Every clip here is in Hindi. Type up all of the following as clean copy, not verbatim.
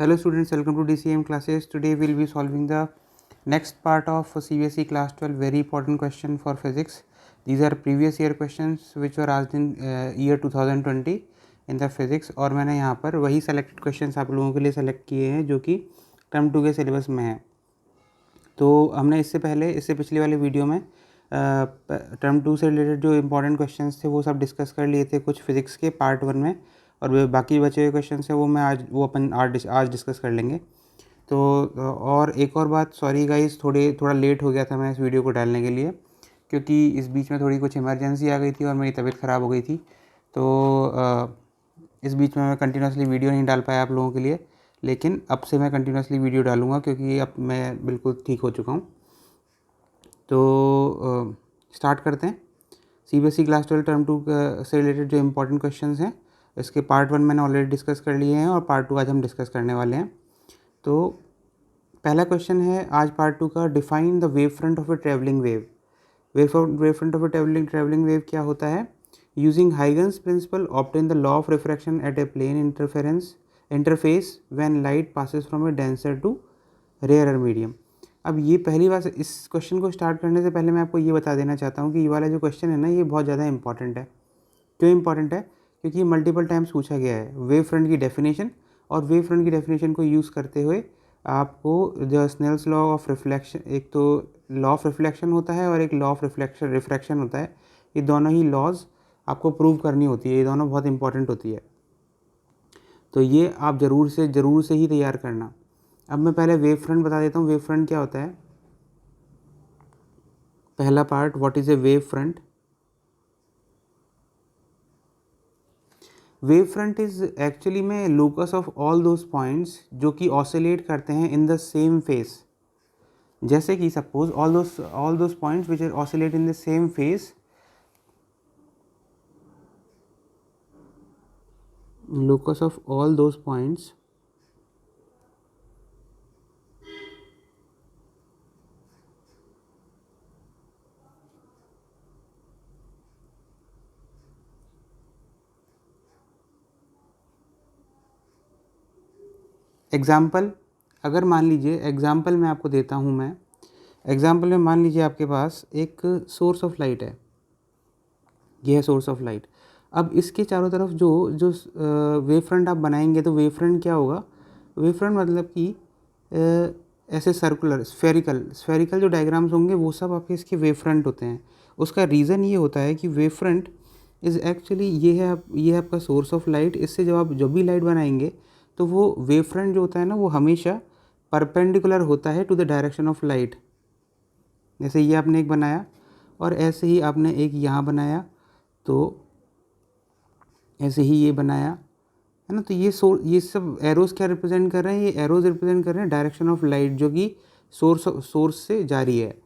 Hello students, welcome to DCM classes. Today we will be solving the next part of CBSE class 12 very important question for physics. These are previous year questions which were asked in year 2020 in the physics और मैंने यहाँ पर वही selected questions आप लोगों के लिए select किए हैं जो कि टर्म 2 के सिलेबस में है। तो हमने इससे पिछले वाले वीडियो में टर्म 2 से रिलेटेड जो इम्पोर्टेंट क्वेश्चंस थे वो सब डिस्कस कर लिए थे कुछ फिज़िक्स के पार्ट 1 में, और बाकी बचे हुए क्वेश्चंस हैं वो मैं आज डिस्कस कर लेंगे। तो और एक और बात, सॉरी गाइस, थोड़ा लेट हो गया था मैं इस वीडियो को डालने के लिए, क्योंकि इस बीच में थोड़ी कुछ इमरजेंसी आ गई थी और मेरी तबीयत ख़राब हो गई थी। तो इस बीच में मैं कंटिन्यूसली वीडियो नहीं डाल पाया आप लोगों के लिए, लेकिन अब से मैं कंटिन्यूसली वीडियो डालूँगा क्योंकि अब मैं बिल्कुल ठीक हो चुका हूँ। तो स्टार्ट करते हैं। CBSE क्लास 12 टर्म 2 से रिलेटेड जो इम्पोर्टेंट क्वेश्चंस हैं इसके पार्ट 1 मैंने ऑलरेडी डिस्कस कर लिए हैं और पार्ट 2 आज हम डिस्कस करने वाले हैं। तो पहला क्वेश्चन है आज पार्ट 2 का, define the wave front of a travelling wave. Wave front of a travelling wave क्या होता है? Using Huygens principle obtain the law of refraction at a plane interface when light passes from a denser to rarer medium. अब ये पहली बात, इस क्वेश्चन को स्टार्ट करने से पहले मैं आपको ये बता देना चाहता हूँ कि ये वाला जो क्वेश्चन है ना, ये बहुत ज़्यादा इंपॉर्टेंट है। क्यों इंपॉर्टेंट है? क्योंकि ये मल्टीपल टाइम्स पूछा गया है। वेव फ्रंट की डेफिनेशन, और वेव फ्रंट की डेफिनेशन को यूज़ करते हुए आपको जो स्नेल्स लॉ ऑफ रिफ्लेक्शन, एक तो लॉ ऑफ रिफ्लेक्शन होता है और एक लॉ ऑफ रिफ्रैक्शन होता है, ये दोनों ही लॉज आपको प्रूव करनी होती है। ये दोनों बहुत इंपॉर्टेंट होती है, तो ये आप ज़रूर से ही तैयार करना। अब मैं पहले वेव फ्रंट बता देता हूँ। वेव फ्रंट क्या होता है? पहला part, what is a wave front? Wave front is actually में locus of all those points जो कि ऑसिलेट करते हैं इन द सेम फेस। जैसे कि suppose all those points which are oscillate in the same phase, locus of all those points example, अगर मान लीजिए एग्जाम्पल मैं आपको देता हूँ, मैं एग्जाम्पल में मान लीजिए आपके पास एक सोर्स ऑफ लाइट है, ये है सोर्स ऑफ लाइट। अब इसके चारों तरफ जो जो वेव फ्रंट आप बनाएंगे, तो वेव फ्रंट क्या होगा? वेव फ्रंट मतलब कि ऐसे सर्कुलर स्फेरिकल जो डायग्राम्स होंगे वो सब आपके इसके वेव फ्रंट होते हैं। उसका रीज़न ये होता है कि वेव फ्रंट इज़ एक्चुअली ये है आपका सोर्स ऑफ लाइट। इससे जब भी लाइट बनाएंगे तो वो वेव फ्रंट जो होता है ना, वो हमेशा परपेंडिकुलर होता है to the direction of light. जैसे ये आपने एक बनाया और ऐसे ही आपने एक यहाँ बनाया, तो ऐसे ही ये बनाया, है ना। तो ये सब एरोज़ क्या रिप्रेजेंट कर रहे हैं? ये एरोज़ रिप्रेजेंट कर रहे हैं डायरेक्शन ऑफ लाइट जो कि सोर्स से जारी है।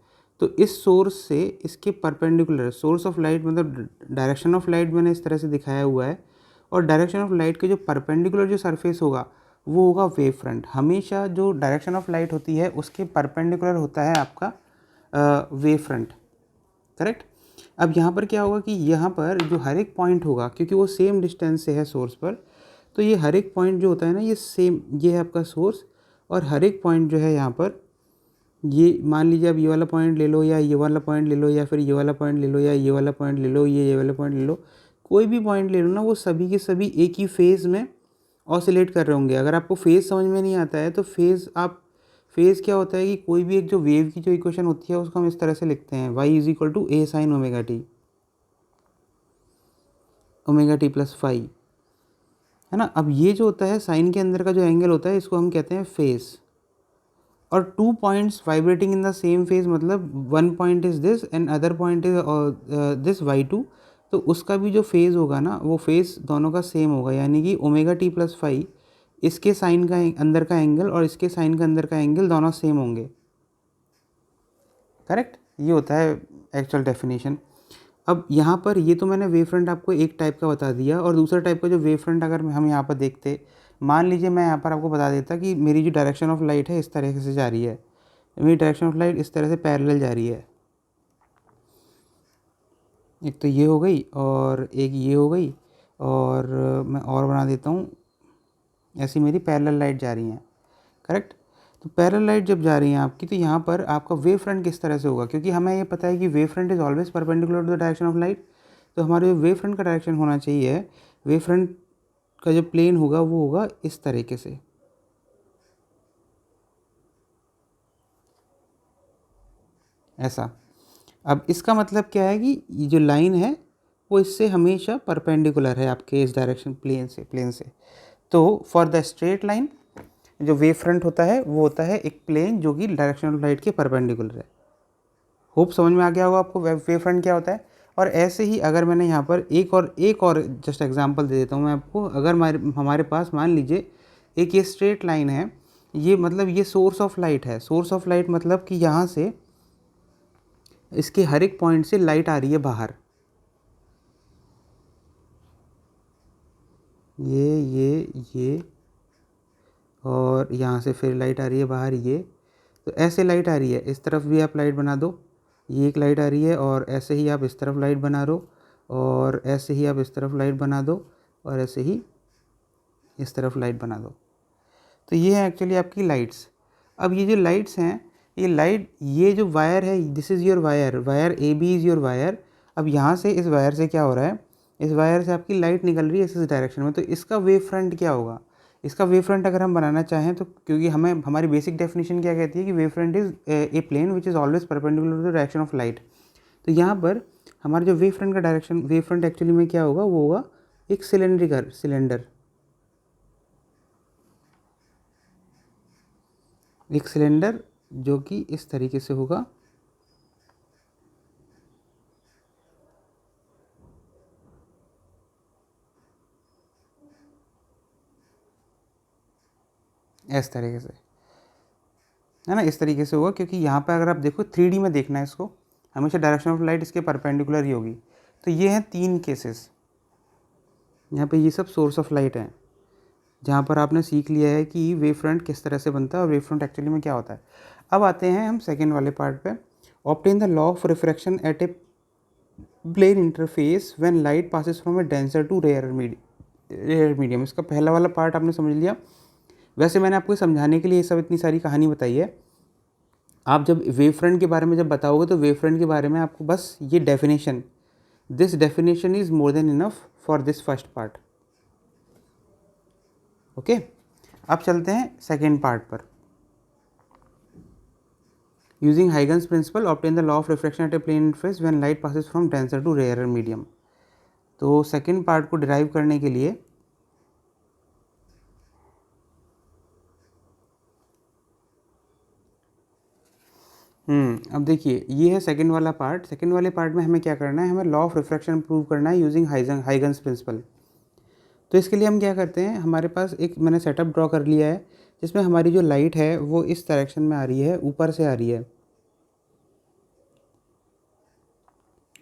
तो इस सोर्स से इसके परपेंडिकुलर सोर्स ऑफ लाइट, मतलब डायरेक्शन ऑफ लाइट मैंने इस तरह से दिखाया हुआ है, और डायरेक्शन ऑफ लाइट के जो परपेंडिकुलर जो सरफेस होगा वो होगा वेव फ्रंट। हमेशा जो डायरेक्शन ऑफ लाइट होती है उसके परपेंडिकुलर होता है आपका वेव फ्रंट, करेक्ट। अब यहाँ पर क्या होगा कि यहाँ पर जो हर एक पॉइंट होगा, क्योंकि वो सेम डिस्टेंस से है सोर्स पर, तो ये हर एक पॉइंट जो होता है ना, ये सेम, ये है आपका सोर्स, और हर एक पॉइंट जो है यहाँ पर, ये मान लीजिए आप ये वाला पॉइंट ले लो, या ये वाला पॉइंट ले लो, या फिर ये वाला पॉइंट ले लो, या ये वाला पॉइंट ले लो, ये वाला पॉइंट ले लो, कोई भी पॉइंट ले लो ना, वो सभी के सभी एक ही फेज़ में ऑसिलेट कर रहे होंगे। अगर आपको फेज़ समझ में नहीं आता है तो फेज़ क्या होता है कि कोई भी एक जो वेव की जो इक्वेशन होती है उसको हम इस तरह से लिखते हैं, y is equal to A sine omega T plus phi, है ना। अब ये जो होता है साइन के अंदर का जो एंगल होता है इसको हम कहते हैं फेज़। और two points vibrating in the same phase, मतलब one point is this and other point is this y2, तो उसका भी जो फेज़ होगा ना, वो फेज़ दोनों का सेम होगा, यानी कि ओमेगा टी प्लस फाई, इसके साइन का अंदर का एंगल और इसके साइन का अंदर का एंगल दोनों सेम होंगे, करेक्ट। ये होता है एक्चुअल डेफिनेशन। अब यहाँ पर ये तो मैंने वेव फ्रंट आपको एक टाइप का बता दिया, और दूसरा टाइप का जो वेव फ्रंट अगर हम यहाँ पर देखते, मान लीजिए मैं यहाँ पर आपको बता देता कि मेरी जो डायरेक्शन ऑफ लाइट है इस तरह से जा रही है, मेरी डायरेक्शन ऑफ लाइट इस तरह से पैरेलल जा रही है। एक तो ये हो गई और एक ये हो गई, और मैं और बना देता हूँ, ऐसी मेरी पैरेलल लाइट जा रही हैं, करेक्ट। तो पैरेलल लाइट जब जा रही हैं आपकी, तो यहाँ पर आपका वेव फ्रंट किस तरह से होगा, क्योंकि हमें ये पता है कि wave front is always perpendicular to the direction of light. तो हमारे जो वेव फ्रंट का डायरेक्शन होना चाहिए, वेव फ्रंट का जो प्लेन होगा वो होगा इस तरीके से, ऐसा। अब इसका मतलब क्या है कि ये जो लाइन है वो इससे हमेशा परपेंडिकुलर है आपके इस डायरेक्शन प्लेन से। तो फॉर द स्ट्रेट लाइन जो वेव फ्रंट होता है वो होता है एक प्लेन जो कि डायरेक्शन ऑफ लाइट के परपेंडिकुलर है। होप समझ में आ गया होगा आपको वेव फ्रंट क्या होता है। और ऐसे ही अगर मैंने यहाँ पर एक और जस्ट एग्जांपल दे देता हूँ मैं आपको। अगर हमारे पास मान लीजिए एक ये स्ट्रेट लाइन है, ये मतलब ये सोर्स ऑफ लाइट है। सोर्स ऑफ लाइट मतलब कि यहाँ से इसके हर एक पॉइंट से लाइट आ रही है बाहर, ये और यहाँ से फिर लाइट आ रही है बाहर, ये। तो ऐसे लाइट आ रही है, इस तरफ भी आप लाइट बना दो, ये एक लाइट आ रही है, और ऐसे ही आप इस तरफ लाइट बना दो, और ऐसे ही आप इस तरफ लाइट बना दो, और ऐसे ही इस तरफ लाइट बना दो। तो ये है एक्चुअली आपकी लाइट्स। अब ये जो लाइट्स हैं, ये लाइट, ये जो वायर है, this is your wire, wire A B is your wire. अब यहाँ से इस वायर से क्या हो रहा है, इस वायर से आपकी लाइट निकल रही है इस डायरेक्शन में। तो इसका वेव फ्रंट क्या होगा, इसका वेव फ्रंट अगर हम बनाना चाहें तो, क्योंकि हमें हमारी बेसिक डेफिनेशन क्या कहती है कि wave front is a plane which is always perpendicular to the direction of light. तो यहाँ पर हमारा जो वेव फ्रंट का डायरेक्शन, वेव फ्रंट एक्चुअली में क्या होगा, वो होगा एक सिलेंडर, एक सिलेंडर जो कि इस तरीके से होगा, इस तरीके से, है ना, इस तरीके से होगा। क्योंकि यहाँ पर अगर आप देखो 3D में देखना है इसको, हमेशा डायरेक्शन ऑफ लाइट इसके परपेंडिकुलर ही होगी। तो ये हैं 3 केसेस। यहाँ पे ये सब सोर्स ऑफ लाइट हैं, जहाँ पर आपने सीख लिया है कि वेव फ्रंट किस तरह से बनता है और वेव फ्रंट एक्चुअली में क्या होता है। अब आते हैं हम सेकेंड वाले पार्ट पे। Obtain the law of refraction at a plane interface when light passes from a denser to rare medium. इसका पहला वाला पार्ट आपने समझ लिया। वैसे मैंने आपको समझाने के लिए ये सब इतनी सारी कहानी बताई है। आप जब वेव फ्रंट के बारे में जब बताओगे तो वेव फ्रंट के बारे में आपको बस ये definition, this definition is more than enough for this first part. Okay, अब चलते हैं सेकेंड पार्ट पर। Using Huygens principle obtain the law of refraction at a plane interface when light passes from denser to rarer medium. तो सेकेंड पार्ट को डिराइव करने के लिए अब देखिए, ये है सेकेंड वाला पार्ट। सेकेंड वाले पार्ट में हमें क्या करना है, हमें लॉ ऑफ रिफ्रैक्शन प्रूव करना है यूजिंग हाइगन्स प्रिंसिपल। तो इसके लिए हम क्या करते हैं, हमारे पास एक मैंने सेटअप ड्रॉ कर लिया है जिसमें हमारी जो लाइट है वो इस डायरेक्शन में आ रही है, ऊपर से आ रही है।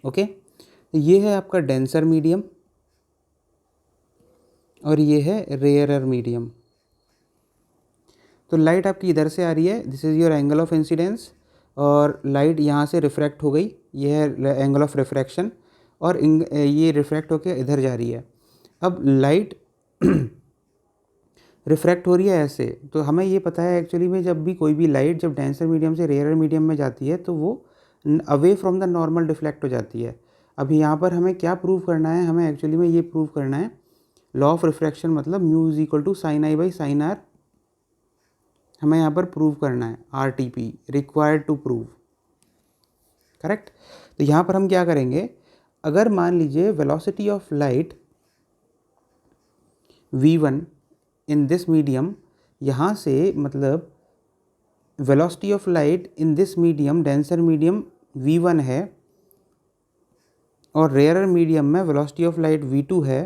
ओके, तो ये है आपका डेंसर मीडियम और ये है रेयरर मीडियम। तो लाइट आपकी इधर से आ रही है, this is your angle of incidence, और लाइट यहाँ से रिफ्रैक्ट हो गई, ये है एंगल ऑफ रिफ्रैक्शन, और ये रिफ्रैक्ट होकर इधर जा रही है। अब लाइट रिफ्रैक्ट हो रही है ऐसे, तो हमें ये पता है एक्चुअली में जब भी कोई भी लाइट जब डेंसर मीडियम से रेयरर मीडियम में जाती है तो वो away from the normal reflect हो जाती है। अभी यहाँ पर हमें क्या प्रूव करना है, हमें एक्चुअली में ये प्रूव करना है लॉ ऑफ रिफ्रैक्शन, मतलब mu is equal to sine I by sine R, हमें यहाँ पर प्रूव करना है, RTP required to prove, correct. तो यहाँ पर हम क्या करेंगे, अगर मान लीजिए velocity of light v1 in this medium, यहाँ से मतलब velocity of light in this medium, denser medium v1 है, और रेयरर मीडियम में वेलोसिटी ऑफ लाइट v2 है।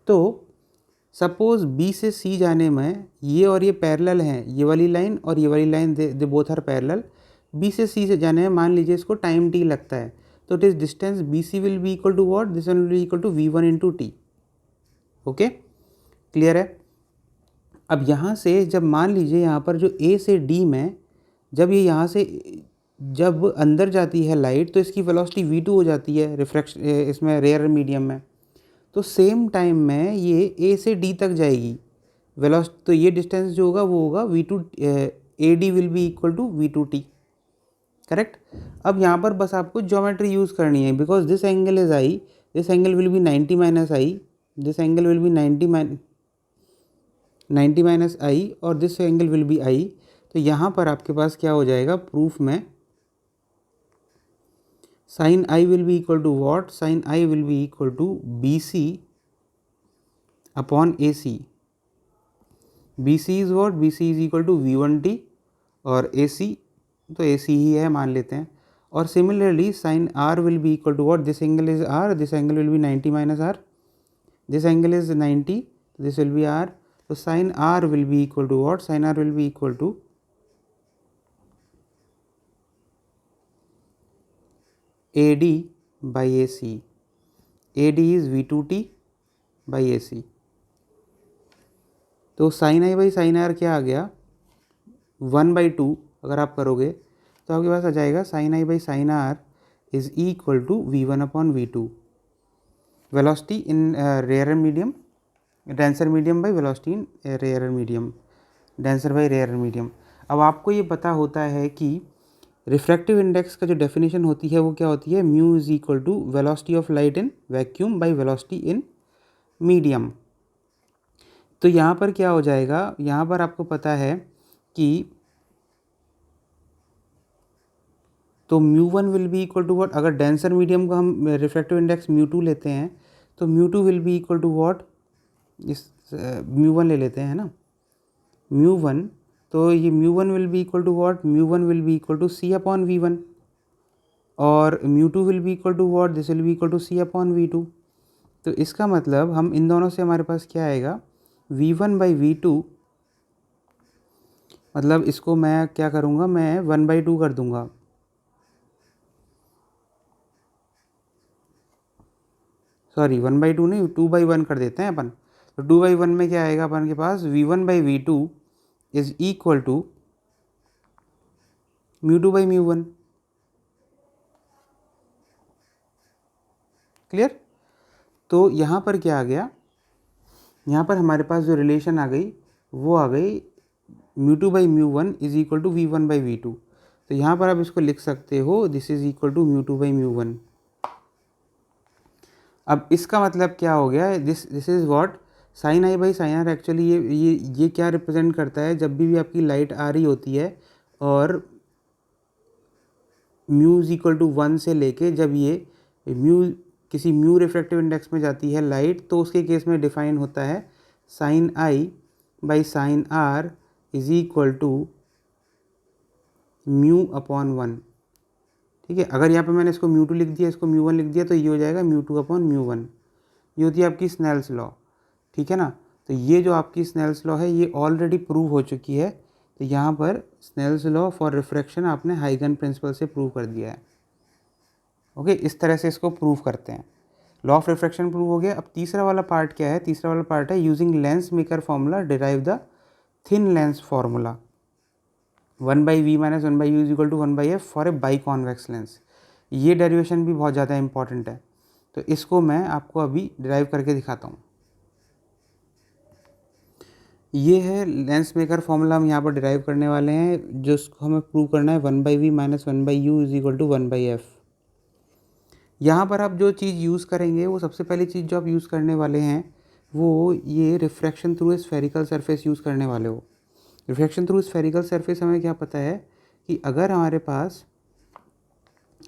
तो सपोज B से C जाने में ये और ये पैरेलल हैं, ये वाली लाइन और ये वाली line, they both are parallel. B से C से जाने में मान लीजिए इसको टाइम t लगता है, तो it is distance BC will be equal to what, this one will be equal to v1 into T. Okay, clear है। अब यहाँ से जब मान लीजिए यहाँ पर जो A से D में जब ये यहाँ से जब अंदर जाती है लाइट तो इसकी वेलोसिटी v2 हो जाती है रिफ्रैक्शन इसमें रेयर मीडियम में। तो सेम टाइम में ये a से d तक जाएगी वेलोसिटी, तो ये डिस्टेंस जो होगा वो होगा v2 ad will be equal to v2t, correct. अब यहाँ पर बस आपको ज्योमेट्री यूज़ करनी है, because this angle is i, this angle will be 90 minus i, this angle will be 90 minus i और this angle will be i। तो यहाँ पर आपके पास क्या हो जाएगा प्रूफ में, sine i will be equal to what, sine i will be equal to bc upon ac। bc is what, bc is equal to v1t और ac तो ac ही है मान लेते हैं। और similarly sine r will be equal to what, this angle is r, this angle will be 90 minus r, this angle is 90, this will be r। तो sine r will be equal to what, sine r will be equal to AD by AC, AD is V2T by AC। तो sine I by sine R क्या आ गया 1/2, अगर आप करोगे तो आपके पास आ जाएगा sine I by sine R is equal to V1 upon V2, velocity in rare medium, denser medium by velocity in rare medium, denser by rare medium. अब आपको ये पता होता है कि रिफ्रैक्टिव इंडेक्स का जो डेफिनेशन होती है वो क्या होती है, mu is equal to velocity of light in vacuum by velocity in medium. तो यहाँ पर क्या हो जाएगा, यहाँ पर आपको पता है कि तो μ1 will be equal to what, अगर डेंसर मीडियम को हम रिफ्रैक्टिव इंडेक्स μ2 लेते हैं तो μ2 will be equal to what, इस μ1 ले लेते हैं ना, μ1, तो ये μ1 will be equal to what, μ1 will be equal to c upon v1 और μ2 will be equal to what, this will be equal to c upon v2। तो इसका मतलब हम इन दोनों से हमारे पास क्या आएगा v1 बाई v2, मतलब इसको मैं क्या करूँगा, मैं 1/2 कर दूँगा, सॉरी 1/2 नहीं 2/1 कर देते हैं अपन। तो 2/1 में क्या आएगा अपन के पास v1 by v2 is equal to μ2 by μ1, clear. तो यहाँ पर क्या आ गया, यहाँ पर हमारे पास जो रिलेशन आ गई वो आ गई μ2 by μ1 is equal to v1 by v2। तो यहाँ पर आप इसको लिख सकते हो this is equal to μ2 by μ1। अब इसका मतलब क्या हो गया, this is what, sine I by sine r actually ये क्या रिप्रेजेंट करता है, जब भी आपकी लाइट आ रही होती है और म्यू इज इक्वल टू 1 से लेके जब ये म्यू किसी म्यू रिफ्रैक्टिव इंडेक्स में जाती है लाइट, तो उसके केस में डिफाइन होता है sine I by sine R is equal to mu upon 1, ठीक है। अगर यहाँ पे मैंने इसको μ2 लिख दिया, इसको μ1 लिख दिया, तो ये हो जाएगा μ2 अपॉन μ1। ये होती है आपकी स्नेल्स लॉ, ठीक है ना। तो ये जो आपकी स्नेल्स लॉ है ये ऑलरेडी प्रूव हो चुकी है। तो यहाँ पर स्नेल्स लॉ फॉर रिफ्रैक्शन आपने हाइगन प्रिंसिपल से प्रूव कर दिया है। ओके, इस तरह से इसको प्रूव करते हैं। लॉ ऑफ रिफ्रैक्शन प्रूव हो गया। अब तीसरा वाला पार्ट क्या है, तीसरा वाला पार्ट है using lens maker formula derive the thin lens formula 1/v minus 1/u is equal to 1/f for a biconvex lens. ये डेरिवेशन भी बहुत ज़्यादा इंपॉर्टेंट है, तो इसको मैं आपको अभी डिराइव करके दिखाता हूँ। ये है लेंस मेकर फॉर्मूला, हम यहाँ पर डिराइव करने वाले हैं, जिसको हमें प्रूव करना है 1/v minus 1/u is equal to 1/f। यहाँ पर आप जो चीज़ यूज़ करेंगे, वो सबसे पहली चीज़ जो आप यूज़ करने वाले हैं वो ये refraction through spherical surface use करने वाले हो। रिफ्रैक्शन थ्रू स्फेरिकल सरफेस हमें क्या पता है कि अगर हमारे पास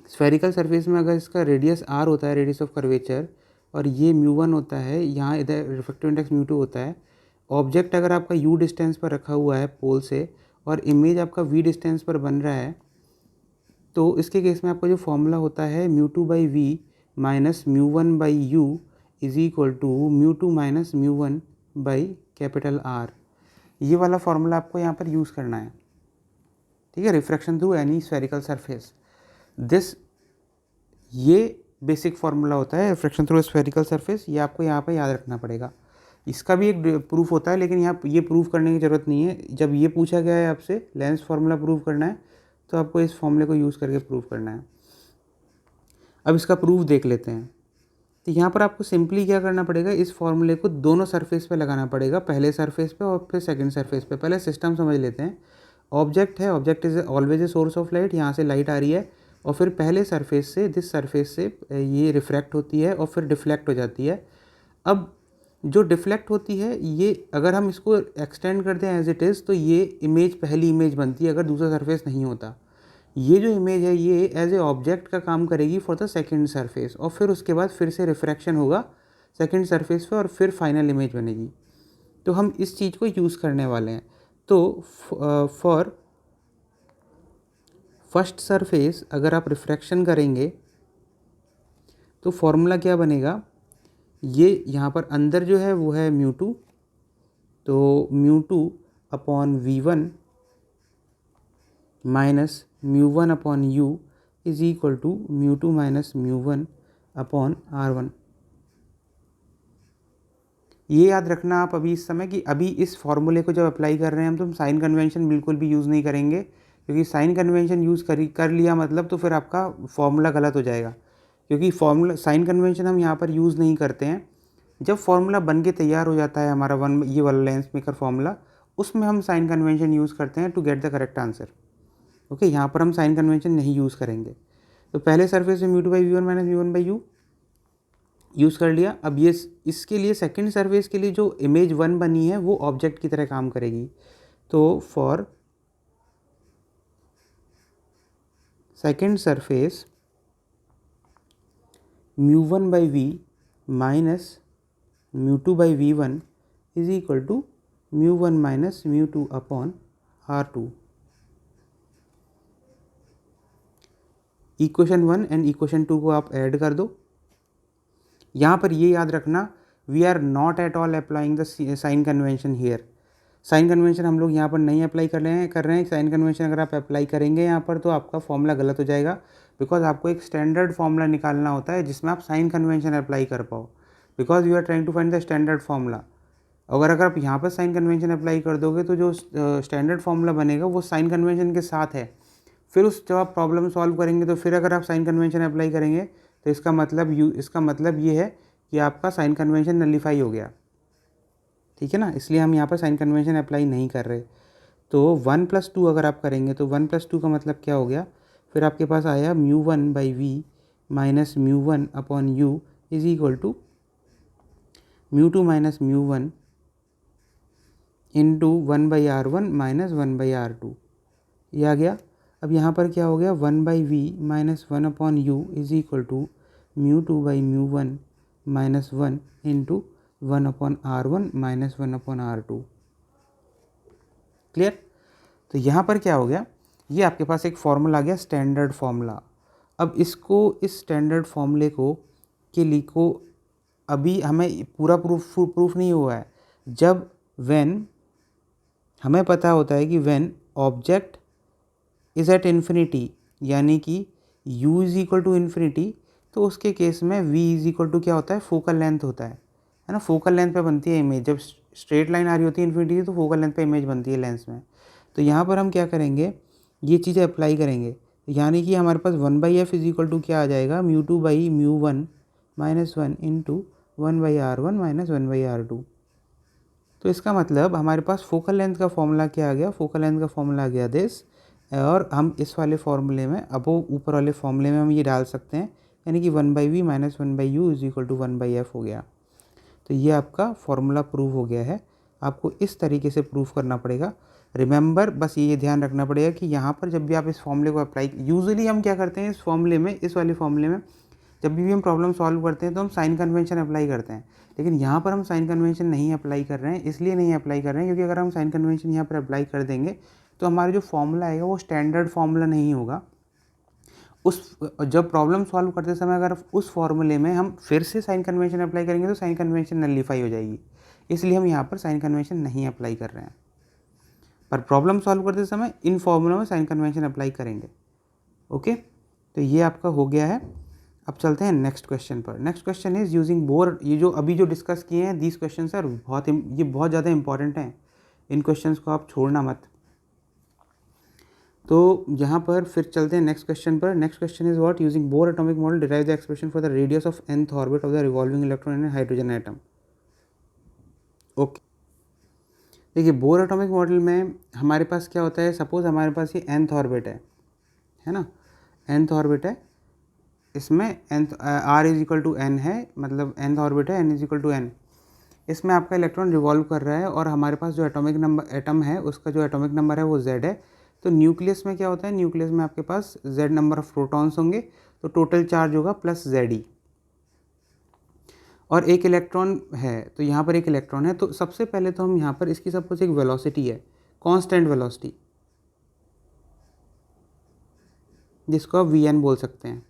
स्फेरिकल सरफेस में अगर इसका रेडियस r होता है, रेडियस ऑफ कर्वेचर, और ये μ1 होता है, यहाँ इधर रिफ्रैक्टिव इंडेक्स μ2 होता है, ऑब्जेक्ट अगर आपका u डिस्टेंस पर रखा हुआ है पोल से और इमेज आपका v डिस्टेंस पर बन रहा है, तो इसके केस में आपका जो फॉर्मूला होता है μ2 by v minus μ1 by u is equal to μ2 minus μ1 by capital R। ये वाला फॉर्मूला आपको यहाँ पर यूज़ करना है, ठीक है, refraction through any spherical surface. ये बेसिक फार्मूला होता है रिफ्रैक्शन थ्रू स्फेरिकल सरफेस, ये आपको यहाँ पे याद रखना पड़ेगा। इसका भी एक प्रूफ होता है, लेकिन यहाँ ये प्रूफ करने की ज़रूरत नहीं है। जब ये पूछा गया है आपसे लेंस फार्मूला प्रूव करना है, तो आपको इस फॉर्मूले को यूज़ करके प्रूव करना है। अब इसका प्रूफ देख लेते हैं। तो यहाँ पर आपको सिंपली क्या करना पड़ेगा, इस फॉर्मूले को दोनों सरफेस पे लगाना पड़ेगा, पहले सरफेस पे और फिर सेकंड सरफेस पे। पहले सिस्टम समझ लेते हैं। ऑब्जेक्ट है, object is always a source of light, यहाँ से लाइट आ रही है और फिर पहले सरफेस से, दिस सरफेस से ये रिफ्रैक्ट होती है और फिर डिफ्लेक्ट हो जाती है। अब जो डिफ्लेक्ट होती है, ये अगर हम इसको एक्सटेंड करते हैं एज इट इज़, तो ये इमेज पहली इमेज बनती है अगर दूसरा सरफेस नहीं होता। ये जो इमेज है ये एज ए ऑब्जेक्ट का काम करेगी फॉर द सेकंड सरफेस, और फिर उसके बाद फिर से रिफ्रैक्शन होगा सेकंड सरफेस पे और फिर फाइनल इमेज बनेगी। तो हम इस चीज़ को यूज़ करने वाले हैं। तो फॉर फर्स्ट सरफेस अगर आप रिफ्रैक्शन करेंगे तो फॉर्मूला क्या बनेगा, ये यहाँ पर अंदर जो है वो है μ2, तो μ2 upon v1 minus μ1 upon u is equal to μ2 minus μ1 upon r1। ये याद रखना आप अभी इस समय कि अभी इस फॉर्मूले को जब अप्लाई कर रहे हैं हम, तो हम साइन कन्वेंशन बिल्कुल भी यूज़ नहीं करेंगे, क्योंकि साइन कन्वेंशन यूज़ कर लिया मतलब तो फिर आपका फॉर्मूला गलत हो जाएगा। क्योंकि फॉर्मूला साइन कन्वेंशन हम यहाँ पर यूज़ नहीं करते हैं। जब फॉर्मूला बन के तैयार हो जाता है हमारा ये वाला लेंस मेकर फॉर्मूला, उसमें हम साइन कन्वेंशन यूज़ करते हैं to get the correct answer. Okay, यहाँ पर हम साइन कन्वेंशन नहीं यूज़ करेंगे। तो पहले सरफेस में μ2 by v1 minus v1 by u use कर लिया। अब ये इसके लिए सेकंड सरफेस के लिए जो इमेज 1 बनी है वो ऑब्जेक्ट की तरह काम करेगी। तो for second surface μ1 by v minus μ2 by v1 is equal to μ1 minus μ2 upon r2। Equation 1 and equation 2 को आप ऐड कर दो। यहाँ पर ये याद रखना, we are not at all applying the sign convention here. Sign convention हम लोग यहाँ पर नहीं अप्लाई कर रहे हैं। साइन कन्वेंशन अगर आप अप्लाई करेंगे यहाँ पर तो आपका फॉर्मूला गलत हो जाएगा, बिकॉज आपको एक स्टैंडर्ड फॉर्मूला निकालना होता है जिसमें आप साइन कन्वेंशन अप्लाई कर पाओ, because you are trying to find the standard formula. अगर आप यहाँ पर साइन कन्वेंशन अप्लाई कर दोगे तो जो स्टैंडर्ड फॉर्मूला बनेगा वो साइन कन्वेंशन के साथ है। फिर जब आप प्रॉब्लम सॉल्व करेंगे तो फिर अगर आप साइन कन्वेंशन अप्लाई करेंगे तो इसका मतलब ये है कि आपका साइन कन्वेंशन नलीफाई हो गया। ठीक है ना, इसलिए हम यहाँ पर साइन कन्वेंशन अप्लाई नहीं कर रहे। तो 1+2 अगर आप करेंगे तो 1+2 का मतलब क्या हो गया, फिर आपके पास आया μ1 by v minus μ1 upon u is equal to μ2 minus μ1 into 1 by r1 minus 1 by r2, ये आ गया। अब यहाँ पर क्या हो गया, 1 by v minus 1 upon u is equal to μ2 by μ1 minus 1 into 1 upon r1 minus 1 upon r2। Clear. तो यहाँ पर क्या हो गया, ये आपके पास एक फॉर्मूला आ गया, स्टैंडर्ड फॉर्मूला। अब इसको, इस स्टैंडर्ड फॉर्मूले को अभी हमें पूरा प्रूफ नहीं हुआ है। जब व्हेन हमें पता होता है कि when object is at infinity, यानी कि u is equal to infinity, तो उसके केस में v इज इक्वल टू क्या होता है, फोकल लेंथ होता है ना। फोकल लेंथ पे बनती है इमेज। जब स्ट्रेट लाइन आ रही होती है इन्फिनिटी की तो फोकल लेंथ पे इमेज बनती है लेंस में। तो यहाँ पर हम क्या करेंगे, ये चीज़ें अप्लाई करेंगे, यानी कि हमारे पास 1/f इज इक्वल टू क्या आ जाएगा, μ2 by μ1 minus 1 into 1 by r1 minus 1 by r2। तो इसका मतलब हमारे पास फोकल लेंथ का फॉर्मूला क्या आ गया, फोकल लेंथ का फॉर्मूला आ गया दिस। और हम इस वाले फॉर्मूले में, अब वो ऊपर वाले फॉर्मूले में हम ये डाल सकते हैं, यानी कि 1/v minus 1/u is equal to 1/f हो गया। तो ये आपका फॉर्मूला प्रूव हो गया है। आपको इस तरीके से प्रूफ करना पड़ेगा। रिमेंबर, बस ये ध्यान रखना पड़ेगा कि यहाँ पर जब भी आप इस फॉर्मूले को अप्लाई, यूजुअली हम क्या करते हैं इस फॉर्मूले में, इस वाले फॉर्मूले में जब भी हम प्रॉब्लम सॉल्व करते हैं तो हम साइन कन्वेंशन अप्लाई करते हैं। लेकिन यहाँ पर हम साइन कन्वेंशन नहीं अप्लाई कर रहे हैं। इसलिए नहीं अप्लाई कर रहे हैं क्योंकि अगर हम साइन कन्वेंशन यहाँ पर अप्लाई कर देंगे तो हमारा जो फॉर्मूला आएगा वो स्टैंडर्ड फॉर्मूला नहीं होगा। जब प्रॉब्लम सॉल्व करते समय अगर उस फॉर्मूले में हम फिर से साइन कन्वेंशन अप्लाई करेंगे तो साइन कन्वेंशन नलीफाई हो जाएगी। इसलिए हम यहाँ पर साइन कन्वेंशन नहीं अप्लाई कर रहे हैं, पर प्रॉब्लम सॉल्व करते समय इन फॉर्मूलों में साइन कन्वेंशन अप्लाई करेंगे। ओके, तो ये आपका हो गया है। अब चलते हैं नेक्स्ट क्वेश्चन पर। Next question is using bore. ये जो अभी जो डिस्कस किए हैं दीज क्वेश्चन सर बहुत ज़्यादा इंपॉर्टेंट हैं। इन क्वेश्चंस को आप छोड़ना मत। तो यहाँ पर फिर चलते हैं नेक्स्ट क्वेश्चन पर। Next question is what, using bore atomic model derive the expression for the radius of nth orbit of the revolving electron in hydrogen atom. Okay, देखिए बोर एटॉमिक मॉडल में हमारे पास क्या होता है, सपोज हमारे पास ये nth ऑर्बिट है ना, nth ऑर्बिट है, इसमें nth r is equal to n है, मतलब nth ऑर्बिट है, n is equal to n। इसमें आपका इलेक्ट्रॉन रिवॉल्व कर रहा है और हमारे पास जो एटॉमिक नंबर एटम है उसका जो एटॉमिक नंबर है वो z है। तो न्यूक्लियस में क्या होता है, न्यूक्लियस में आपके पास z नंबर ऑफ प्रोटॉन्स होंगे, तो टोटल चार्ज होगा प्लस Ze, और एक इलेक्ट्रॉन है, तो यहाँ पर एक इलेक्ट्रॉन है। तो सबसे पहले तो हम यहाँ पर इसकी सपोज एक वेलोसिटी है, कांस्टेंट वेलोसिटी, जिसको आप Vn बोल सकते हैं।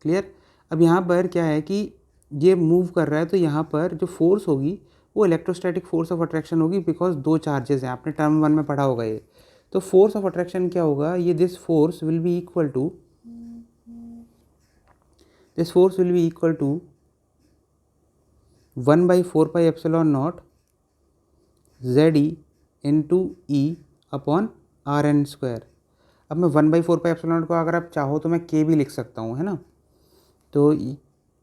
क्लियर। अब यहाँ पर क्या है कि ये मूव कर रहा है, तो यहाँ पर जो फोर्स होगी वो इलेक्ट्रोस्टैटिक फोर्स ऑफ अट्रैक्शन होगी, बिकॉज दो चार्जेस हैं, आपने टर्म 1 में पढ़ा होगा ये। तो फोर्स ऑफ अट्रैक्शन क्या होगा, ये this force will be equal to 1/4πε0 Ze into e upon Rn²। अब मैं 1/4πε0 को अगर आप चाहो तो मैं k भी लिख सकता हूँ, है ना, तो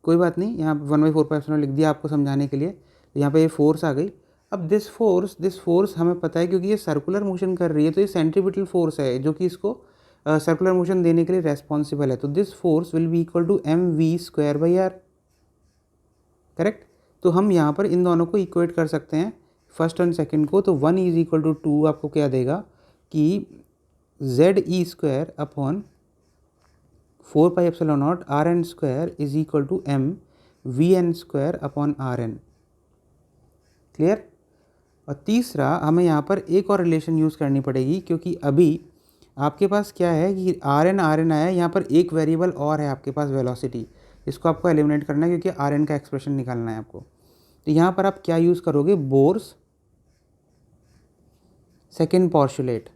कोई बात नहीं, यहाँ 1/4πε0 लिख दिया आपको समझाने के लिए। यहाँ पे ये फोर्स आ गई। अब दिस फोर्स हमें पता है क्योंकि ये सर्कुलर मोशन कर रही है, तो ये सेंट्रीपिटल फोर्स है जो कि इसको सर्कुलर मोशन देने के लिए रेस्पॉन्सिबल है। तो this force will be equal to mv²/r, correct. तो हम यहाँ पर इन दोनों को इक्वेट कर सकते हैं, फर्स्ट एंड सेकंड को। तो 1 इज इक्वल टू 2 आपको क्या देगा कि Ze² upon 4πε0 Rn² is equal to mVn² upon Rn। Clear. और तीसरा हमें यहाँ पर एक और रिलेशन यूज़ करनी पड़ेगी, क्योंकि अभी आपके पास क्या है कि Rn आया, यहाँ पर एक वेरिएबल और है आपके पास वेलोसिटी, इसको आपको एलिमिनेट करना है क्योंकि Rn का एक्सप्रेशन निकालना है आपको। तो यहाँ पर आप क्या यूज़ करोगे, Bohr's second postulate.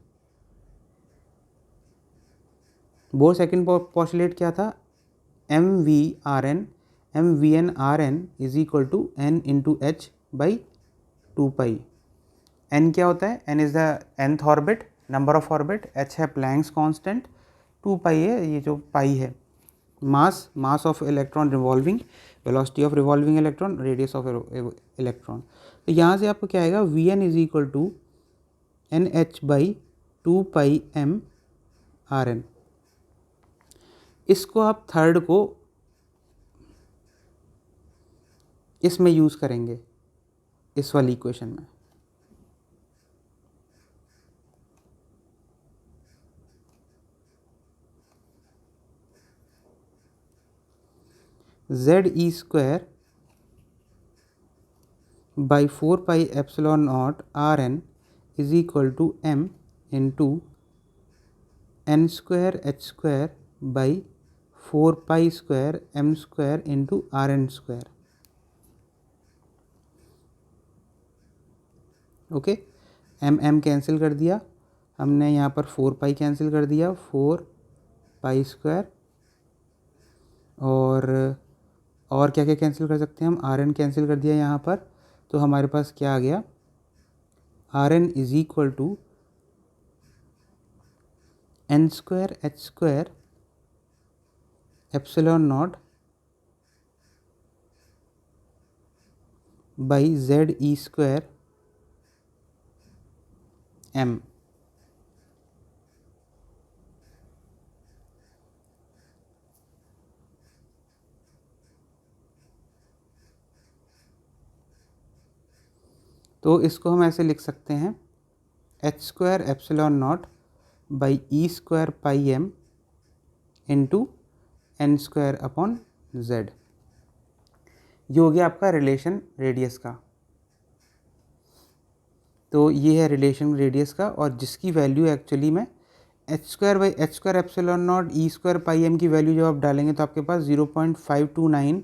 Bohr second postulate क्या था, mvn Rn is equal to n into h by 2π। n क्या होता है, n is the nth orbit, number of orbit, h है प्लैंक्स कांस्टेंट, 2π है ये जो पाई है mass of electron revolving, velocity of revolving electron, radius of electron. तो यहाँ से आपको क्या आएगा, Vn is equal to NH by 2πm Rn। इसको आप थर्ड को इसमें यूज़ करेंगे, इस वाली इक्वेशन में। Ze² by 4πε0 Rn is equal to m into n²h² by 4π² m² into Rn²। Okay, m cancel कर दिया हमने, यहाँ पर 4π कैंसिल कर दिया, 4π², और क्या क्या कैंसिल कर सकते हैं हम, Rn कैंसिल कर दिया यहाँ पर। तो हमारे पास क्या आ गया, Rn is equal to n²h² ε0 by Ze² m। तो इसको हम ऐसे लिख सकते हैं, h² ε0 by E² πm into n² upon z। ये हो गया आपका रिलेशन रेडियस का। तो ये है रिलेशन रेडियस का, और जिसकी वैल्यू एक्चुअली में h² by h² ε0 E² πm की वैल्यू जब आप डालेंगे तो आपके पास 0.529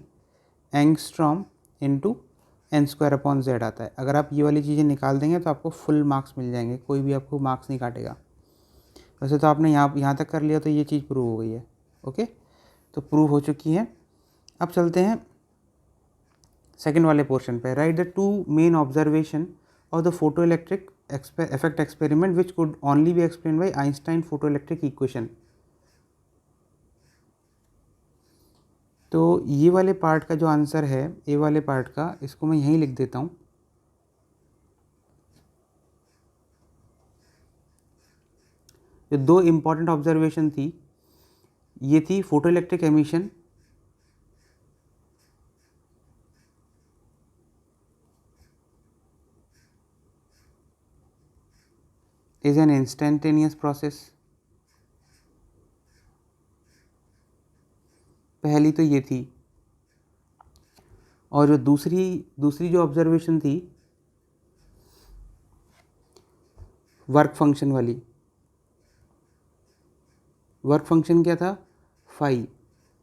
angstrom into n² upon z आता है। अगर आप ये वाली चीज़ें निकाल देंगे तो आपको फुल मार्क्स मिल जाएंगे, कोई भी आपको मार्क्स नहीं काटेगा। वैसे तो आपने यहाँ तक कर लिया तो ये चीज़ प्रूव हो गई है। ओके, तो प्रूव हो चुकी है। अब चलते हैं सेकंड वाले पोर्शन पे। Right the two main observation of the photo electric effect experiment which could only be explained by Einstein photoelectric equation. तो ये वाले पार्ट का जो आंसर है, ए वाले पार्ट का, इसको मैं यहीं लिख देता हूँ। जो दो इम्पॉर्टेंट ऑब्जर्वेशन थी, ये थी photoelectric emission is an instantaneous process। पहली तो ये थी। और जो दूसरी जो ऑब्जर्वेशन थी वर्क फंक्शन वाली, वर्क फंक्शन क्या था, फाई।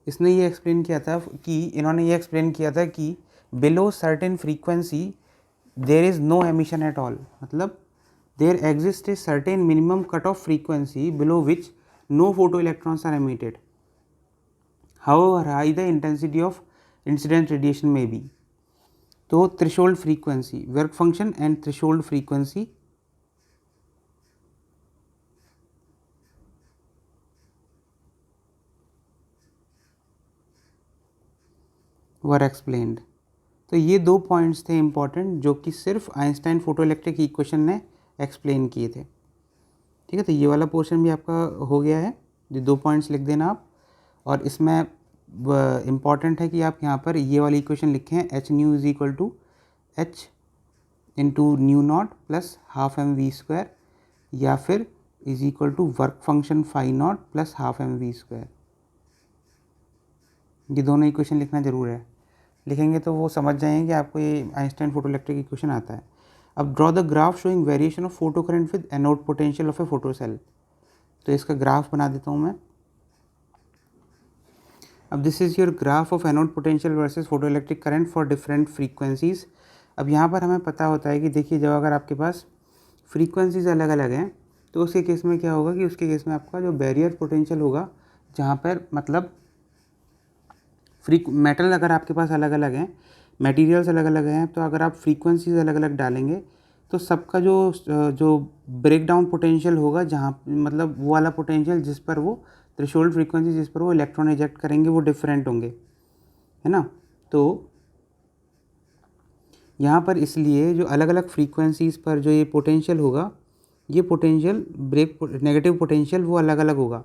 इसने ये एक्सप्लेन किया था कि इन्होंने ये एक्सप्लेन किया था कि below certain frequency there is no emission at all. मतलब there exists a certain minimum cutoff frequency below which no photoelectrons are emitted, however high the intensity of incident radiation may be। तो threshold frequency, work function and threshold frequency were explained। तो ये दो पॉइंट्स थे इम्पॉर्टेंट जो कि सिर्फ आइंस्टाइन फोटोइलेक्ट्रिक इक्वेशन ने एक्सप्लेन किए थे। ठीक है, तो ये वाला पोर्शन भी आपका हो गया है। ये दो पॉइंट्स लिख देना आप। और इसमें इम्पॉर्टेंट है कि आप यहाँ पर ये वाली इक्वेशन लिखें, h nu is equal to h into nu naught plus half m v square, या फिर is equal to work function phi naught plus half m v square. ये दोनों इक्वेशन लिखना ज़रूर है। लिखेंगे तो वो समझ जाएंगे कि आपको ये आइंस्टाइन फोटोइलेक्ट्रिक इक्वेशन आता है। अब draw the graph showing variation of photo current with anode potential of a photo cell. तो इसका ग्राफ बना देता हूँ मैं। अब this is your graph of anode potential versus photoelectric current for different frequencies. अब यहाँ पर हमें पता होता है कि देखिए, जब अगर आपके पास फ्रीक्वेंसीज अलग अलग हैं तो उसके केस में क्या होगा कि उसके केस में आपका जो बैरियर पोटेंशियल होगा, जहाँ पर मतलब मेटल अगर आपके पास अलग अलग हैं, मटेरियल्स अलग अलग हैं, तो अगर आप फ्रीक्वेंसीज अलग अलग डालेंगे तो सबका जो ब्रेक डाउन पोटेंशियल होगा, जहाँ मतलब वो वाला पोटेंशियल जिस पर वो थ्रेशोल्ड फ्रीक्वेंसी जिस पर वो इलेक्ट्रॉन इजेक्ट करेंगे वो डिफरेंट होंगे, है ना। तो यहाँ पर इसलिए जो अलग अलग फ्रीक्वेंसीज़ पर जो ये पोटेंशियल होगा, ये पोटेंशियल नेगेटिव पोटेंशियल वो अलग अलग होगा,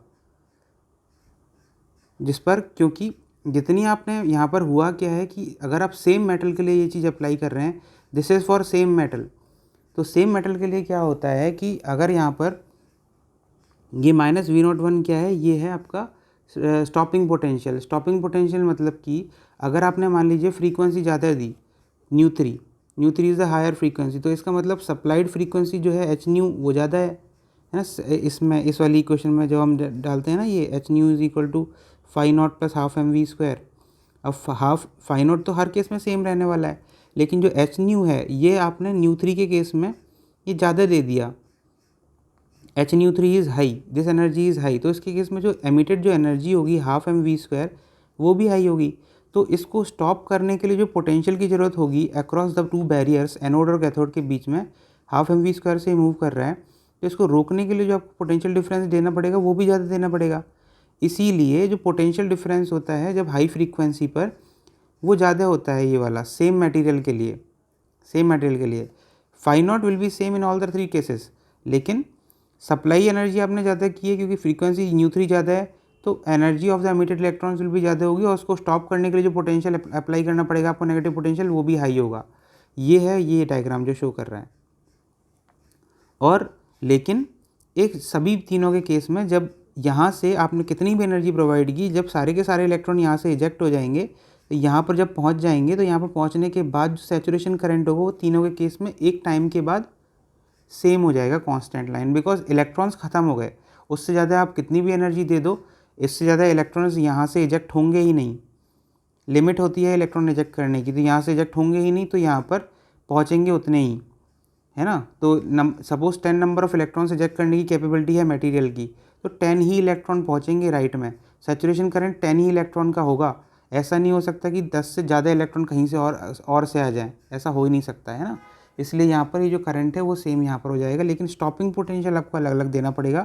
जिस पर क्योंकि जितनी आपने यहाँ पर हुआ क्या है कि अगर आप सेम मेटल के लिए ये चीज़ अप्लाई कर रहे हैं, this is for same metal, तो सेम मेटल के लिए क्या होता है कि अगर यहाँ पर ये माइनस V01 क्या है, ये है आपका स्टॉपिंग पोटेंशियल। स्टॉपिंग पोटेंशियल मतलब कि अगर आपने मान लीजिए फ्रीक्वेंसी ज़्यादा दी, nu three is the higher frequency, तो इसका मतलब सप्लाइड फ्रीक्वेंसी जो है एच न्यू वो ज़्यादा है ना। इसमें इस वाली इक्वेशन में जब हम डालते हैं ना, ये h nu is equal to phi naught plus half m v square. अब हाफ फाई नॉट तो हर केस में सेम रहने वाला है, लेकिन जो एच न्यू है ये आपने न्यू थ्री के केस में ये ज़्यादा दे दिया, H new three is high, this energy is high, तो इसके केस में जो एमिटेड जो एनर्जी होगी हाफ एम वी स्क्वायर वो भी हाई होगी। तो इसको स्टॉप करने के लिए जो पोटेंशियल की ज़रूरत होगी across the two barriers anode और कैथोड के बीच में, हाफ एम वी स्क्वायर से मूव कर रहा है, तो इसको रोकने के लिए जो आपको पोटेंशियल डिफरेंस देना पड़ेगा वो भी ज़्यादा देना पड़ेगा। इसीलिए जो पोटेंशियल डिफरेंस होता है जब हाई फ्रीक्वेंसी पर वो ज़्यादा होता है, ये वाला सेम मटेरियल के लिए phi naught will be same in all the three cases, लेकिन सप्लाई एनर्जी आपने ज़्यादा की है क्योंकि फ्रीक्वेंसी न्यू थ्री ज़्यादा है, तो energy of the emitted electrons will भी ज़्यादा होगी, और उसको स्टॉप करने के लिए जो पोटेंशियल अप्लाई करना पड़ेगा आपको नेगेटिव पोटेंशियल, वो भी हाई होगा। ये है ये डायग्राम जो शो कर रहा है। और लेकिन एक सभी तीनों के केस में जब यहाँ से आपने कितनी भी एनर्जी प्रोवाइड की, जब सारे के सारे इलेक्ट्रॉन यहाँ से इजेक्ट हो जाएंगे, तो यहाँ पर जब पहुँच जाएंगे, तो यहाँ पर पहुँचने के बाद जो सैचुरेशन करंट होगा वो तीनों के केस में एक टाइम के बाद सेम हो जाएगा, कांस्टेंट लाइन, बिकॉज इलेक्ट्रॉन्स ख़त्म हो गए। उससे ज़्यादा आप कितनी भी एनर्जी दे दो, इससे ज़्यादा इलेक्ट्रॉन्स यहाँ से इजेक्ट होंगे ही नहीं। लिमिट होती है इलेक्ट्रॉन इजेक्ट करने की, तो यहाँ से इजेक्ट होंगे ही नहीं, तो यहाँ पर पहुँचेंगे उतने ही, है ना। तो suppose 10 number of electrons eject करने की कैपेबिलिटी है मटेरियल की, तो 10 ही इलेक्ट्रॉन पहुँचेंगे राइट में। सैचुरेशन करंट 10 ही इलेक्ट्रॉन का होगा। ऐसा नहीं हो सकता कि 10 से ज़्यादा इलेक्ट्रॉन कहीं से और से आ जाए, ऐसा हो ही नहीं सकता है ना। इसलिए यहाँ पर ये जो करंट है वो सेम यहाँ पर हो जाएगा, लेकिन स्टॉपिंग पोटेंशियल आपको अलग अलग देना पड़ेगा,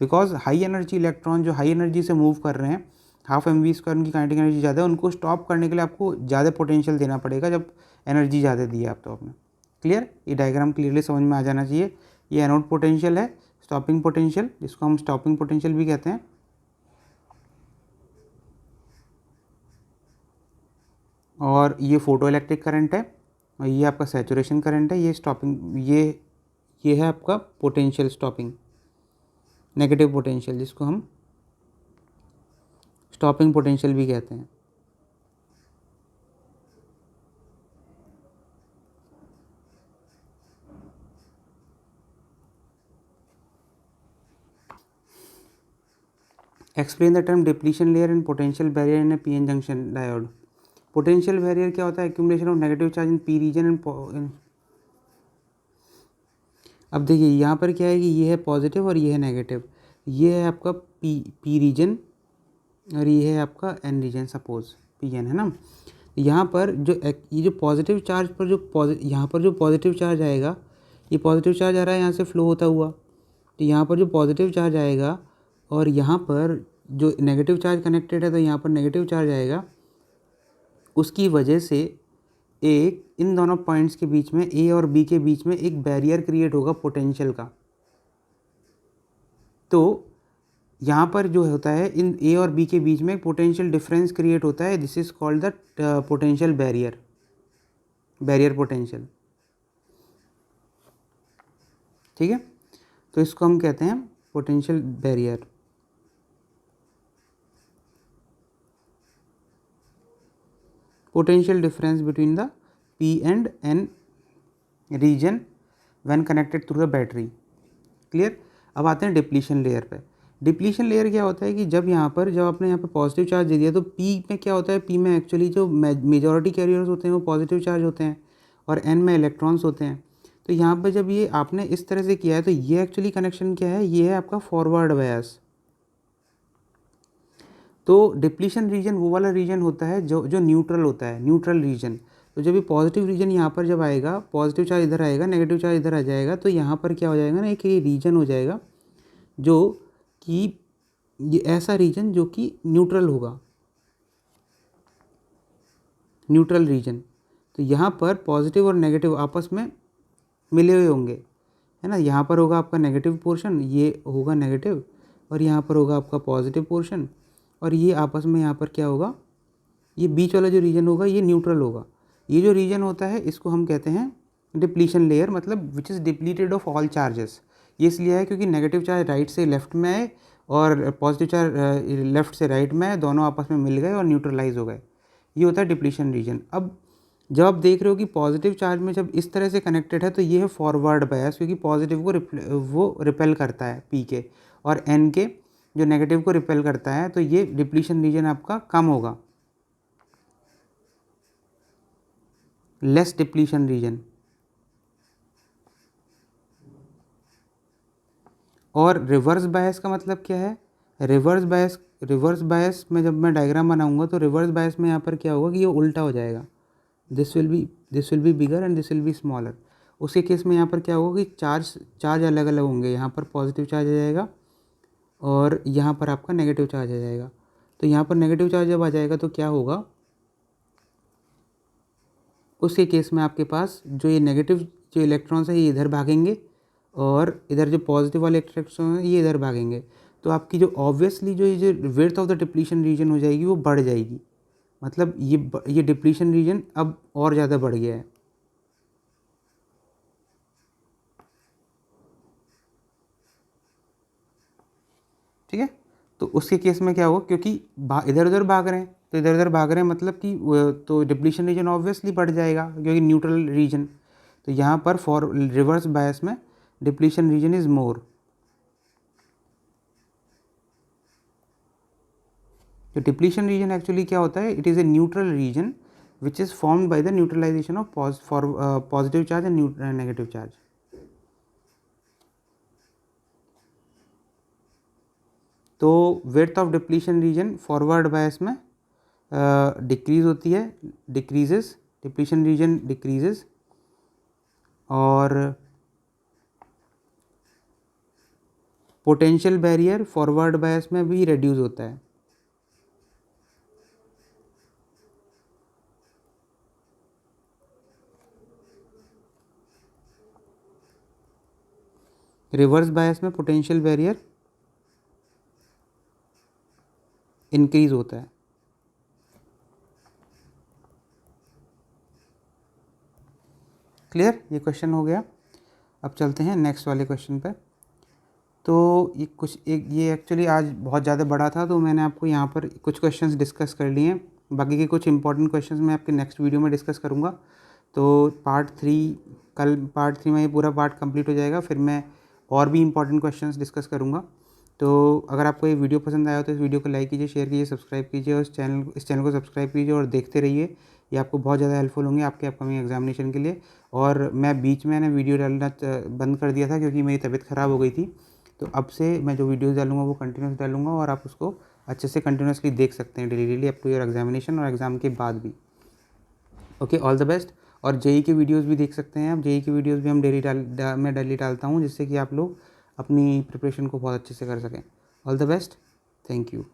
बिकॉज हाई एनर्जी इलेक्ट्रॉन जो हाई एनर्जी से मूव कर रहे हैं, हाफ mv² उनकी काइनेटिक एनर्जी ज़्यादा है, उनको स्टॉप करने के लिए आपको ज़्यादा पोटेंशियल देना पड़ेगा जब एनर्जी ज़्यादा दी है आप तो आपने। क्लियर, ये डायग्राम क्लियरली समझ में आ जाना चाहिए। ये एनोड पोटेंशियल है, स्टॉपिंग पोटेंशियल, जिसको हम स्टॉपिंग पोटेंशियल भी कहते हैं। और ये फोटो इलेक्ट्रिक करंट है, और ये आपका सैचुरेशन करंट है। ये स्टॉपिंग, ये है आपका पोटेंशियल स्टॉपिंग, नेगेटिव पोटेंशियल, जिसको हम स्टॉपिंग पोटेंशियल भी कहते हैं। Explain the term depletion layer and potential barrier in A PN junction diode. Potential barrier क्या होता है? Accumulation of negative charge in P region and अब देखिए यहाँ पर क्या है कि ये है पॉजिटिव और ये है नेगेटिव। ये है आपका पी रीजन और ये है आपका n region, suppose p n है ना। यहाँ पर ये जो पॉजिटिव चार्ज पर यहाँ पर जो पॉजिटिव चार्ज आएगा, ये पॉजिटिव चार्ज आ रहा है यहाँ से फ्लो होता हुआ, तो यहाँ पर जो पॉजिटिव चार्ज आएगा और यहाँ पर जो नेगेटिव चार्ज कनेक्टेड है तो यहाँ पर नेगेटिव चार्ज आएगा। उसकी वजह से एक इन दोनों पॉइंट्स के बीच में, ए और बी के बीच में एक बैरियर क्रिएट होगा पोटेंशियल का। तो यहाँ पर जो होता है इन ए और बी के बीच में एक पोटेंशियल डिफरेंस क्रिएट होता है। This is called the potential barrier potential. ठीक है, तो इसको हम कहते हैं potential barrier. Potential difference between the p and n region when connected through the battery. Clear. अब आते हैं डिप्लीशन लेयर पे। डिप्लीशन लेयर क्या होता है कि जब आपने यहाँ पे पॉजिटिव चार्ज दे दिया तो पी में क्या होता है, पी में एक्चुअली जो मेजॉरिटी कैरियर्स होते हैं वो पॉजिटिव चार्ज होते हैं और एन में इलेक्ट्रॉन्स होते हैं। तो यहाँ पर जब ये आपने इस तरह से किया है तो ये एक्चुअली कनेक्शन क्या है, ये है आपका फॉरवर्ड बायस। तो डिप्लीशन रीजन वो वाला रीजन होता है जो न्यूट्रल होता है, न्यूट्रल रीजन। तो जब ये पॉजिटिव रीजन यहाँ पर जब आएगा, पॉजिटिव चार्ज इधर आएगा, नेगेटिव चार्ज इधर आ जाएगा, तो यहाँ पर क्या हो जाएगा ना, एक ये रीजन हो जाएगा जो कि ये ऐसा रीजन जो कि न्यूट्रल होगा, न्यूट्रल रीजन। तो यहाँ पर पॉजिटिव और नेगेटिव आपस में मिले हुए होंगे, है ना। यहाँ पर होगा आपका नेगेटिव पोर्शन, ये होगा नेगेटिव, और यहाँ पर होगा आपका पॉजिटिव पोर्शन, और ये आपस में यहाँ पर क्या होगा, ये बीच वाला जो रीजन होगा ये न्यूट्रल होगा। ये जो रीजन होता है इसको हम कहते हैं डिप्लीशन लेयर, मतलब which is depleted of all charges. ये इसलिए है क्योंकि नेगेटिव चार्ज राइट से लेफ्ट में आए और पॉजिटिव चार्ज लेफ्ट से राइट में आए, दोनों आपस में मिल गए और न्यूट्रलाइज हो गए। ये होता है डिप्लीशन रीजन। अब जब आप देख रहे हो कि पॉजिटिव चार्ज में जब इस तरह से कनेक्टेड है तो ये है फॉरवर्ड बायस, क्योंकि पॉजिटिव को वो रिपेल करता है पी के, और एन के जो नेगेटिव को रिपेल करता है, तो ये डिप्लीशन रीजन आपका कम होगा, लेस डिप्लीशन रीजन। और रिवर्स बायस का मतलब क्या है? रिवर्स बायस में जब मैं डायग्राम बनाऊंगा तो रिवर्स बायस में यहाँ पर क्या होगा कि ये उल्टा हो जाएगा, this will be bigger and this will be smaller. उसके केस में यहाँ पर क्या होगा कि चार्ज अलग अलग होंगे, यहाँ पर पॉजिटिव चार्ज आ जाएगा और यहाँ पर आपका नेगेटिव चार्ज आ जाएगा। तो यहाँ पर नेगेटिव चार्ज जब आ जाएगा तो क्या होगा, उसके केस में आपके पास जो ये नेगेटिव जो इलेक्ट्रॉन्स है ये इधर भागेंगे और इधर जो पॉजिटिव वाले इलेक्ट्रॉन है ये इधर भागेंगे। तो आपकी जो ऑब्वियसली जो ये जो width of the depletion region हो जाएगी वो बढ़ जाएगी, मतलब ये डिप्लीशन रीजन अब और ज़्यादा बढ़ गया है। ठीक है, तो उसके केस में क्या होगा, क्योंकि इधर उधर भाग रहे हैं, तो इधर उधर भाग रहे हैं मतलब कि तो डिप्लीशन रीजन ऑब्वियसली बढ़ जाएगा क्योंकि न्यूट्रल रीजन। तो यहाँ पर फॉर रिवर्स बायस में डिप्लीशन रीजन इज मोर। तो डिप्लीशन रीजन एक्चुअली क्या होता है, it is a neutral region which is formed by the neutralization of positive charge and negative charge. तो width of depletion region forward bias में डिक्रीज होती है, डिप्लीशन रीजन डिक्रीजेस, और पोटेंशियल बैरियर फॉरवर्ड बायस में भी रिड्यूस होता है। रिवर्स बायस में पोटेंशियल बैरियर इंक्रीज होता है। क्लियर, ये क्वेश्चन हो गया। अब चलते हैं नेक्स्ट वाले क्वेश्चन पे। तो ये एक्चुअली आज बहुत ज़्यादा बड़ा था, तो मैंने आपको यहाँ पर कुछ क्वेश्चंस डिस्कस कर लिए हैं। बाकी के कुछ इंपॉर्टेंट क्वेश्चंस मैं आपके नेक्स्ट वीडियो में डिस्कस करूँगा। तो पार्ट 3 में ये पूरा पार्ट कंप्लीट हो जाएगा, फिर मैं और भी इंपॉर्टेंट क्वेश्चंस डिस्कस करूँगा। तो अगर आपको ये वीडियो पसंद आया हो तो इस वीडियो को लाइक कीजिए, शेयर कीजिए, सब्सक्राइब कीजिए और इस चैनल को सब्सक्राइब कीजिए और देखते रहिए। ये आपको बहुत ज़्यादा हेल्पफुल होंगे आपके अपकमिंग एग्जामिनेशन के लिए। और मैं बीच में वीडियो डालना बंद कर दिया था क्योंकि मेरी तबीयत ख़राब हो गई थी। तो अब से मैं जो वीडियोज़ डालूँगा वो कंटिन्यूस डालूँगा और आप उसको अच्छे से कंटिन्यूसली देख सकते हैं daily up to your examination और एग्ज़ाम के बाद भी। Okay, all the best. और जेई की वीडियोस भी देख सकते हैं आप। जेई की वीडियोस भी हम मैं डेली डालता हूँ, जिससे कि आप लोग अपनी प्रिपरेशन को बहुत अच्छे से कर सकें। All the best, thank you.